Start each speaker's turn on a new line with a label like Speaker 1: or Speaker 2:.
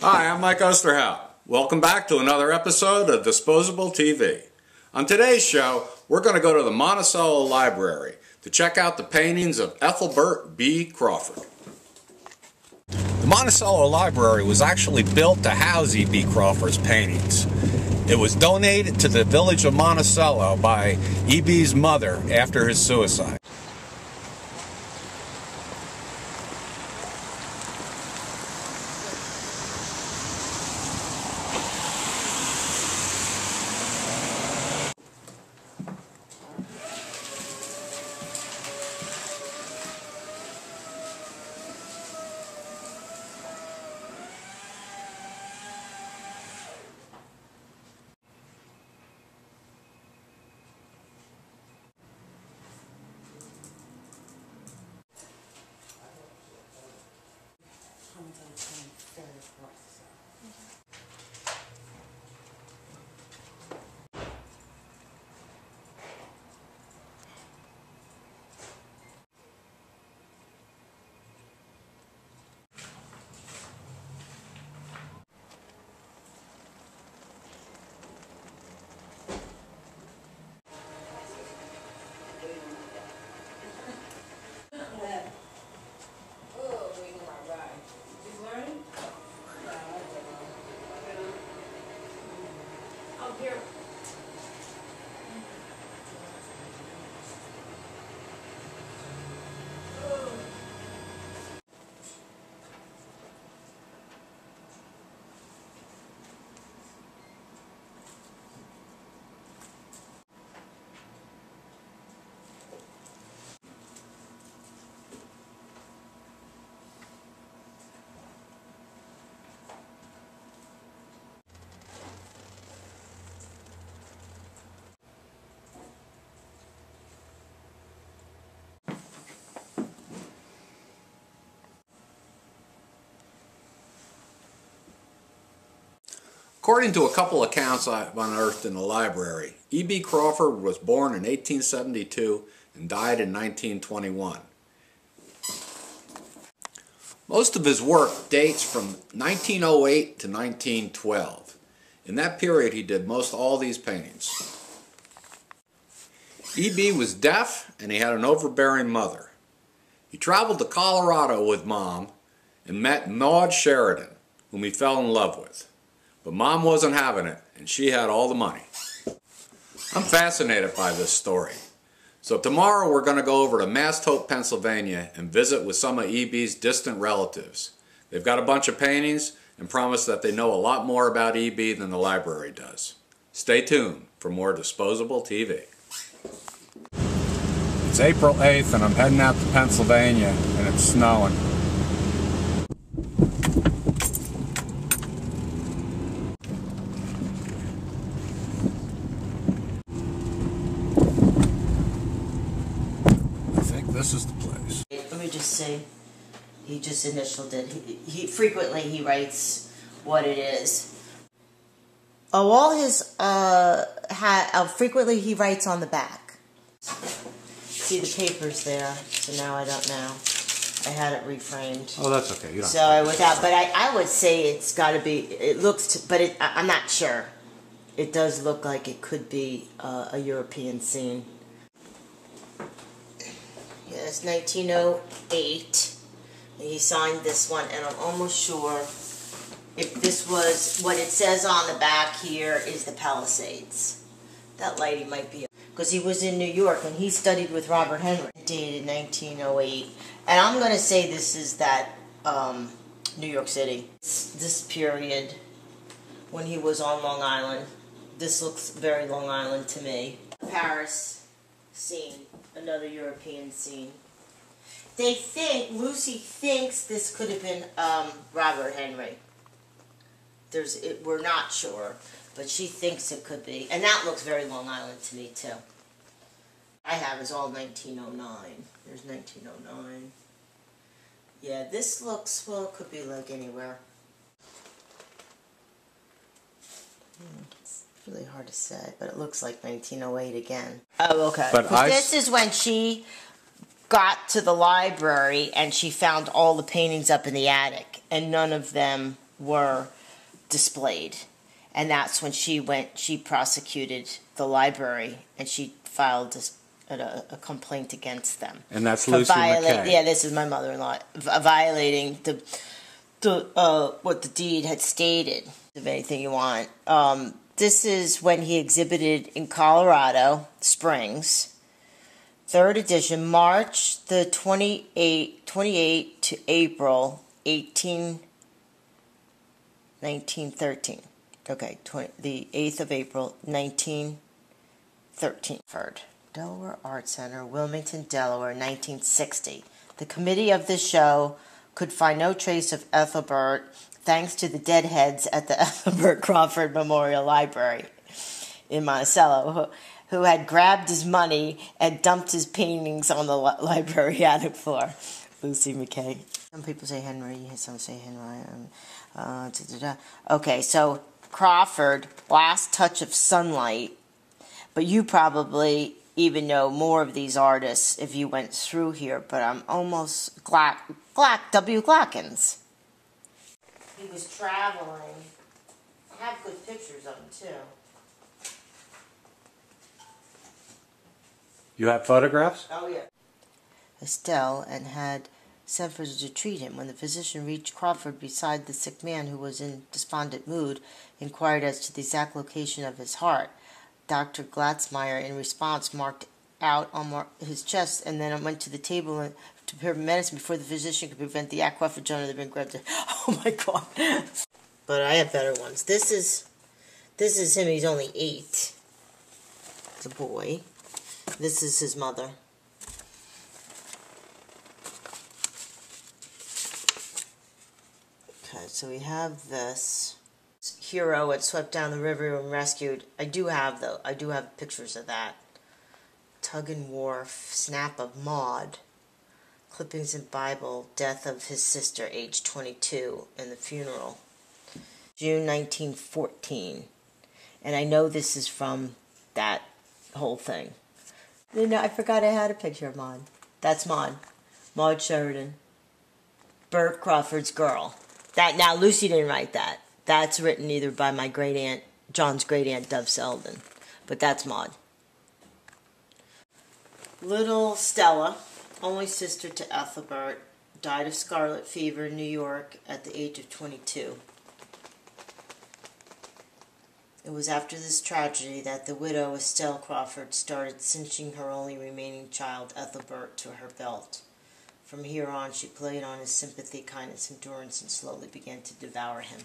Speaker 1: Hi, I'm Mike Osterhout. Welcome back to another episode of Disposable TV. On today's show, we're going to go to the Monticello Library to check out the paintings of Ethelbert B. Crawford. The Monticello Library was actually built to house E.B. Crawford's paintings. It was donated to the village of Monticello by E.B.'s mother after his suicide. According to a couple accounts I've unearthed in the library, E.B. Crawford was born in 1872 and died in 1921. Most of his work dates from 1908 to 1912. In that period he did most all these paintings. E.B. was deaf and he had an overbearing mother. He traveled to Colorado with Mom and met Maud Sheridan, whom he fell in love with. But Mom wasn't having it, and she had all the money. I'm fascinated by this story. So tomorrow we're going to go over to Mast Hope, Pennsylvania and visit with some of E.B.'s distant relatives. They've got a bunch of paintings and promise that they know a lot more about E.B. than the library does. Stay tuned for more Disposable TV. It's April 8th and I'm heading out to Pennsylvania and it's snowing. This is the place.
Speaker 2: Let me just say, he just initialed it. He frequently he writes what it is. Oh, all his frequently he writes on the back. See the papers there, so now I don't know. I had it reframed.
Speaker 1: Oh, that's okay. You don't.
Speaker 2: So without, but I would say it's got to be. It looks, but I'm not sure. It does look like it could be a European scene. Yeah, it's 1908. He signed this one, and I'm almost sure if this was what it says on the back here is the Palisades. That lady might be, because he was in New York and he studied with Robert Henry. Dated 1908, and I'm going to say this is that New York City. This period when he was on Long Island. This looks very Long Island to me. Paris scene. Another European scene. They think, Lucy thinks this could have been Robert Henry. We're not sure, but she thinks it could be. And that looks very Long Island to me, too. I have is all 1909. There's 1909. Yeah, this looks, well, it could be like anywhere. It's really hard to say, but it looks like 1908 again. Oh, okay.
Speaker 1: But
Speaker 2: this is when she got to the library and she found all the paintings up in the attic, and none of them were displayed. And that's when she prosecuted the library, and she filed a complaint against them.
Speaker 1: And that's Lucy McKay.
Speaker 2: Yeah, this is my mother-in-law. Violating what the deed had stated. Of anything you want. This is when he exhibited in Colorado Springs. 3rd edition, March the 28 to April 1913. Okay, the 8th of April, 1913. Delaware Art Center, Wilmington, Delaware, 1960. The committee of the show could find no trace of Ethelbert, thanks to the deadheads at the Ethelbert Crawford Memorial Library in Monticello, who had grabbed his money and dumped his paintings on the library attic floor. Lucy McKay. Some people say Henry, some say Henry. Okay, so Crawford, Last Touch of Sunlight. But you probably even know more of these artists if you went through here, but I'm almost W. Glackens. He was traveling. I have good pictures of him, too.
Speaker 1: You have photographs?
Speaker 2: Oh, yeah. Estelle, and had sent for to treat him. When the physician reached Crawford beside the sick man, who was in despondent mood, inquired as to the exact location of his heart. Dr. Glatzmeyer, in response, marked out on his chest, and then went to the table to prepare medicine before the physician could prevent the aqua vagina that had been grabbed. Oh my God! But I have better ones. This is him. He's only 8. It's a boy. This is his mother. Okay, so we have this. Hero had swept down the river and rescued. I do have pictures of that. Tug and Wharf, snap of Maud, clippings in Bible, death of his sister, age 22, and the funeral. June 1914. And I know this is from that whole thing. Then I forgot I had a picture of Maud. That's Maud. Maud Sheridan. Bert Crawford's girl. Now, Lucy didn't write that. That's written either by my great-aunt, John's great-aunt, Dove Selden. But that's Maud. Little Stella, only sister to Ethelbert, died of scarlet fever in New York at the age of 22. It was after this tragedy that the widow, Estelle Crawford, started cinching her only remaining child, Ethelbert, to her belt. From here on, she played on his sympathy, kindness, endurance, and slowly began to devour him.